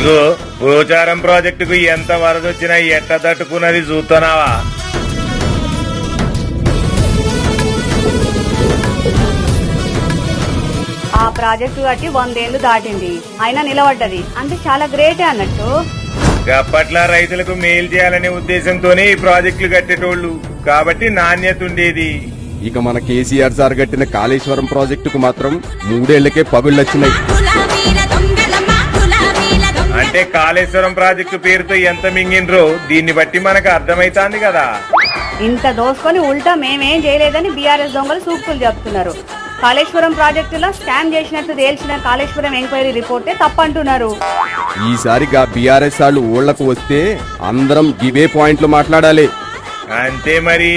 ఇగో పోచారం ప్రాజెక్టుకు ఎంత వరదొచ్చినా ఎట్ట తట్టుకున్నది చూస్తున్నావా? ఆ ప్రాజెక్టు కట్టి 100 ఏళ్లు దాటింది, అయినా నిలబడ్డది అంటే చాలా గ్రేటే అన్నట్టు. గప్పట్ల రైతులకు మేలు చేయాలనే ఉద్దేశంతోనే ఈ ప్రాజెక్టులు కట్టేటోళ్లు, కాబట్టి నాణ్యత ఉండేది. ఇక మన కేసీఆర్ సార్ కట్టిన కాళేశ్వరం ప్రాజెక్టుకు మాత్రం 3 ఏళ్లకే పగుళ్లొచ్చినాయి. అంటే కాళేశ్వరం ప్రాజెక్టు పేరుతో ఎంత మింగిండ్రో దీన్ని బట్టి మనకు అర్థమైతాంది కదా. ఇంత దోసుకొని ఉల్టా మేమేం చేయలేదని బీఆర్ఎస్ దొంగలు సూక్తులు చెప్తున్నారు. కాళేశ్వరం ప్రాజెక్టులో స్కామ్ చేసినట్టు తేల్చిన కాళేశ్వరం ఎంక్వైరీ రిపోర్టే తప్పంటున్నారు. ఈసారిగా బీఆర్ఎస్ వాళ్ళు ఊళ్లకు వస్తే అందరం ఇవే పాయింట్లు మాట్లాడాలి. అంతే మరి.